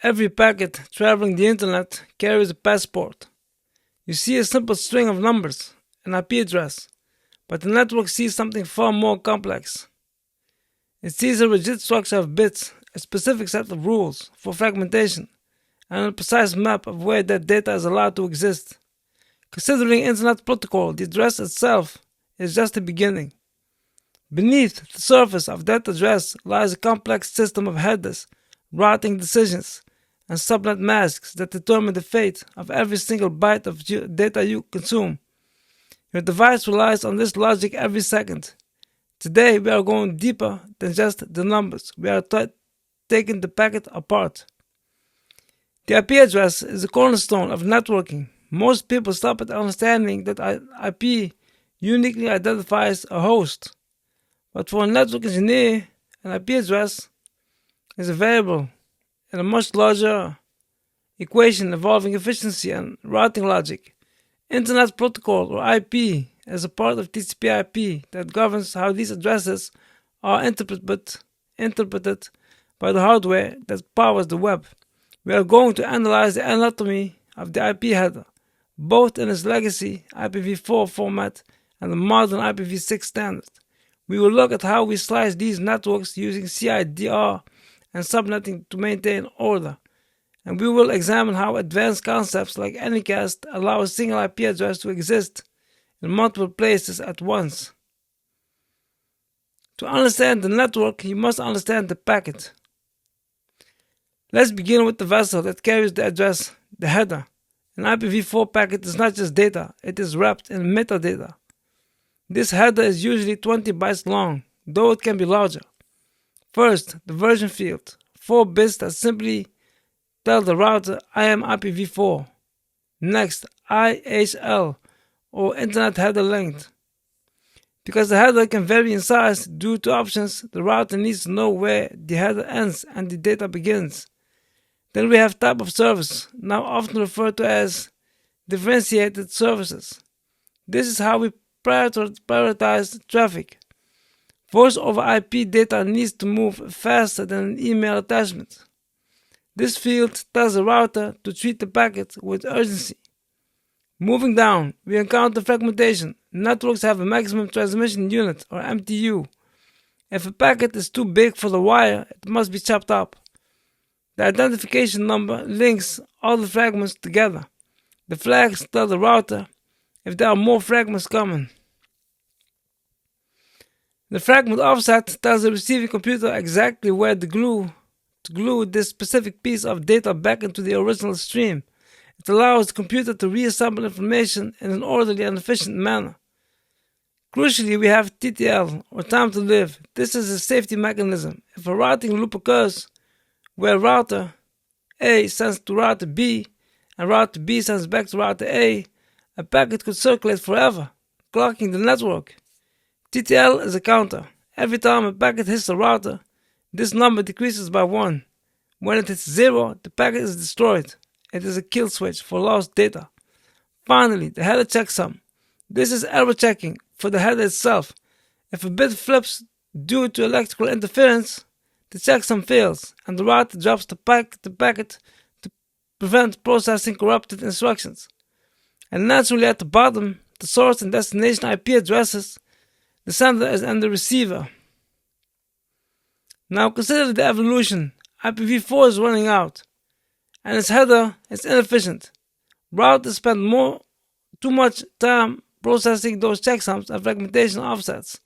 Every packet traveling the internet carries a passport. You see a simple string of numbers, an IP address, but the network sees something far more complex. It sees a rigid structure of bits, a specific set of rules for fragmentation, and a precise map of where that data is allowed to exist. Considering Internet Protocol, the address itself is just the beginning. Beneath the surface of that address lies a complex system of headers, routing decisions, and subnet masks that determine the fate of every single byte of data you consume. Your device relies on this logic every second. Today we are going deeper than just the numbers. We are taking the packet apart. The IP address is the cornerstone of networking. Most people stop at understanding that IP uniquely identifies a host. But for a network engineer, an IP address is a variable in a much larger equation involving efficiency and routing logic. Internet Protocol, or IP, is a part of TCP/IP that governs how these addresses are interpreted by the hardware that powers the web. We are going to analyze the anatomy of the IP header, both in its legacy IPv4 format and the modern IPv6 standard. We will look at how we slice these networks using CIDR and subnetting to maintain order. And we will examine how advanced concepts like Anycast allow a single IP address to exist in multiple places at once. To understand the network, you must understand the packet. Let's begin with the vessel that carries the address, the header. An IPv4 packet is not just data, it is wrapped in metadata. This header is usually 20 bytes long, though it can be larger. First, the version field, 4 bits that simply tell the router I am IPv4. Next, IHL, or Internet Header Length. Because the header can vary in size due to options, the router needs to know where the header ends and the data begins. Then we have type of service, now often referred to as differentiated services. This is how we prioritize traffic. Voice over IP data needs to move faster than an email attachment. This field tells the router to treat the packet with urgency. Moving down, we encounter fragmentation. Networks have a maximum transmission unit, or MTU. If a packet is too big for the wire, it must be chopped up. The identification number links all the fragments together. The flags tell the router if there are more fragments coming. The fragment offset tells the receiving computer exactly where to glue this specific piece of data back into the original stream. It allows the computer to reassemble information in an orderly and efficient manner. Crucially, we have TTL, or time to live. This is a safety mechanism. If a routing loop occurs where router A sends to router B and router B sends back to router A packet could circulate forever, clocking the network. TTL is a counter. Every time a packet hits the router, this number decreases by 1. When it hits 0, the packet is destroyed. It is a kill switch for lost data. Finally, the header checksum. This is error checking for the header itself. If a bit flips due to electrical interference, the checksum fails and the router drops the packet to prevent processing corrupted instructions. And naturally at the bottom, the source and destination IP addresses, the sender and the receiver. Now consider the evolution. IPv4 is running out, and its header is inefficient. Routers spend too much time processing those checksums and fragmentation offsets.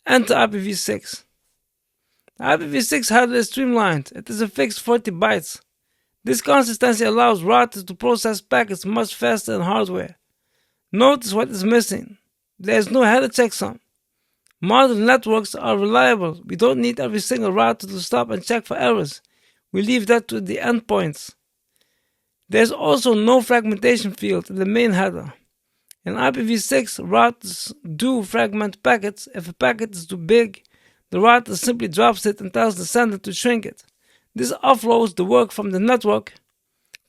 Enter IPv6. The IPv6 header is streamlined. It is a fixed 40 bytes. This consistency allows routers to process packets much faster than hardware. Notice what is missing. There is no header checksum. Modern networks are reliable. We don't need every single router to stop and check for errors. We leave that to the endpoints. There is also no fragmentation field in the main header. In IPv6, routers do fragment packets. If a packet is too big, the router simply drops it and tells the sender to shrink it. This offloads the work from the network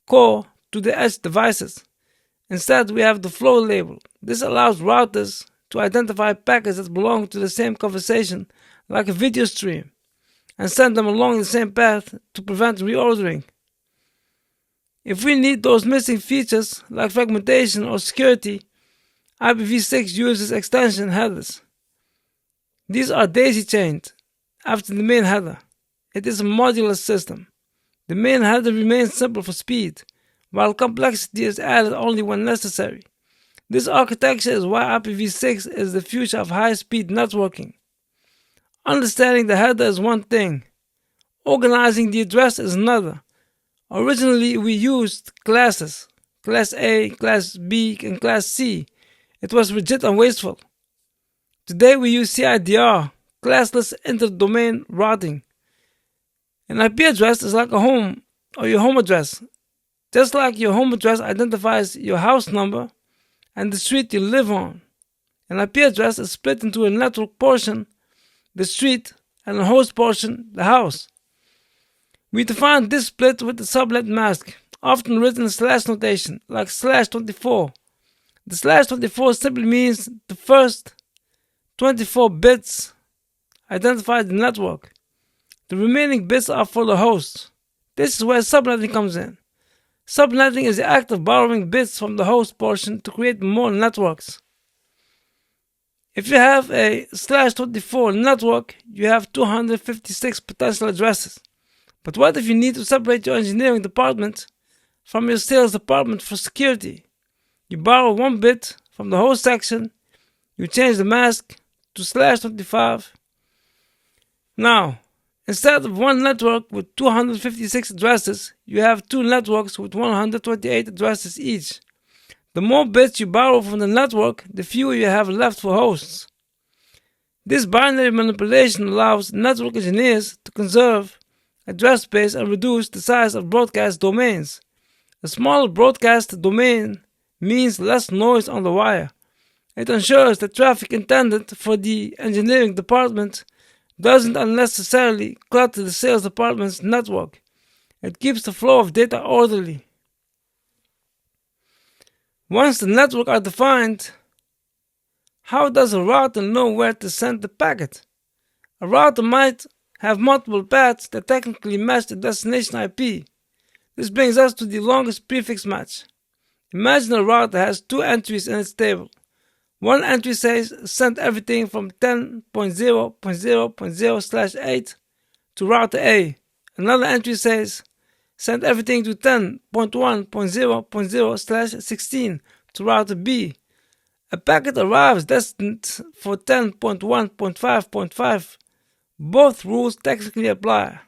core to the edge devices. Instead, we have the flow label. This allows routers to identify packets that belong to the same conversation, like a video stream, and send them along the same path to prevent reordering. If we need those missing features like fragmentation or security, IPv6 uses extension headers. These are daisy-chained after the main header. It is a modular system. The main header remains simple for speed, while complexity is added only when necessary. This architecture is why IPv6 is the future of high-speed networking. Understanding the header is one thing. Organizing the address is another. Originally, we used classes, Class A, Class B, and Class C. It was rigid and wasteful. Today, we use CIDR, classless inter-domain routing. An IP address is like a home or your home address. Just like your home address identifies your house number and the street you live on. An IP address is split into a network portion, the street, and a host portion, the house. We define this split with the subnet mask, often written in slash notation, like /24. The /24 simply means the first 24 bits identify the network. The remaining bits are for the host. This is where subnetting comes in. Subnetting is the act of borrowing bits from the host portion to create more networks. If you have a /24 network, you have 256 potential addresses. But what if you need to separate your engineering department from your sales department for security? You borrow one bit from the host section, you change the mask to /25. Now, instead of one network with 256 addresses, you have two networks with 128 addresses each. The more bits you borrow from the network, the fewer you have left for hosts. This binary manipulation allows network engineers to conserve address space and reduce the size of broadcast domains. A smaller broadcast domain means less noise on the wire. It ensures that traffic intended for the engineering department doesn't unnecessarily clutter the sales department's network. It keeps the flow of data orderly. Once the networks are defined, how does a router know where to send the packet? A router might have multiple paths that technically match the destination IP. This brings us to the longest prefix match. Imagine a router has two entries in its table. One entry says send everything from 10.0.0.0/8 to router A. Another entry says send everything to 10.1.0.0/16 to router B. A packet arrives destined for 10.1.5.5. Both rules technically apply.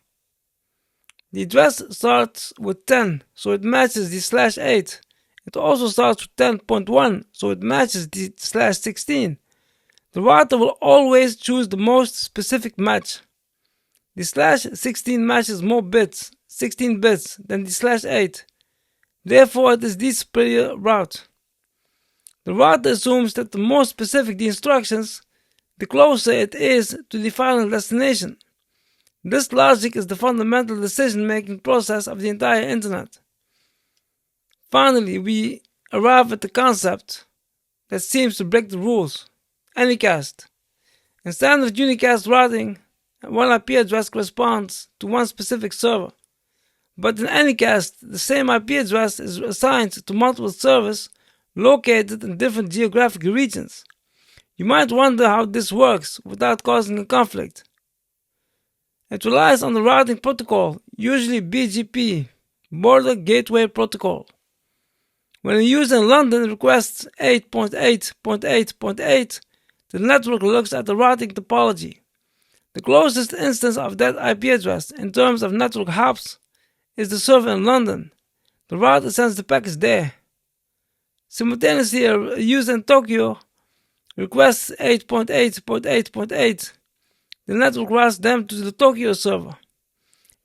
The address starts with 10, so it matches the /8. It also starts with 10.1, so it matches the /16. The router will always choose the most specific match. The /16 matches more bits, 16 bits, than the /8. Therefore, it is the superior route. The router assumes that the more specific the instructions, the closer it is to the final destination. This logic is the fundamental decision-making process of the entire internet. Finally, we arrive at the concept that seems to break the rules: Anycast. In standard unicast routing, one IP address corresponds to one specific server. But in Anycast, the same IP address is assigned to multiple servers located in different geographic regions. You might wonder how this works without causing a conflict. It relies on the routing protocol, usually BGP, Border Gateway Protocol. When a user in London requests 8.8.8.8, the network looks at the routing topology. The closest instance of that IP address in terms of network hops is the server in London. The router sends the packets there. Simultaneously, a user in Tokyo requests 8.8.8.8. The network routes them to the Tokyo server.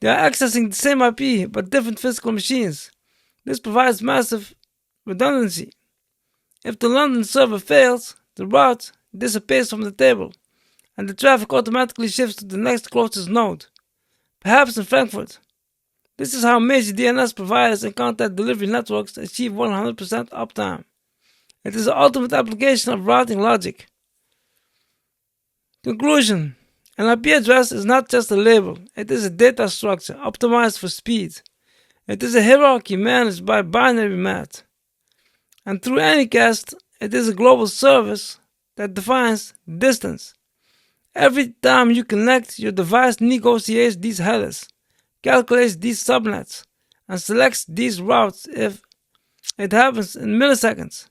They are accessing the same IP but different physical machines. This provides massive redundancy. If the London server fails, the route disappears from the table, and the traffic automatically shifts to the next closest node, perhaps in Frankfurt. This is how major DNS providers and content delivery networks achieve 100% uptime. It is the ultimate application of routing logic. Conclusion: an IP address is not just a label, it is a data structure optimized for speed. It is a hierarchy managed by binary math. And through Anycast, it is a global service that defines distance. Every time you connect, your device negotiates these headers, calculates these subnets, and selects these routes if it happens in milliseconds.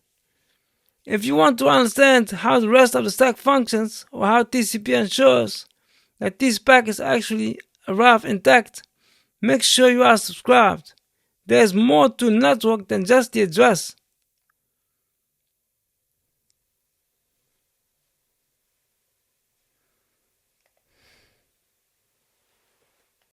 If you want to understand how the rest of the stack functions, or how TCP ensures that these packets actually arrive intact, make sure you are subscribed. There is more to network than just the address.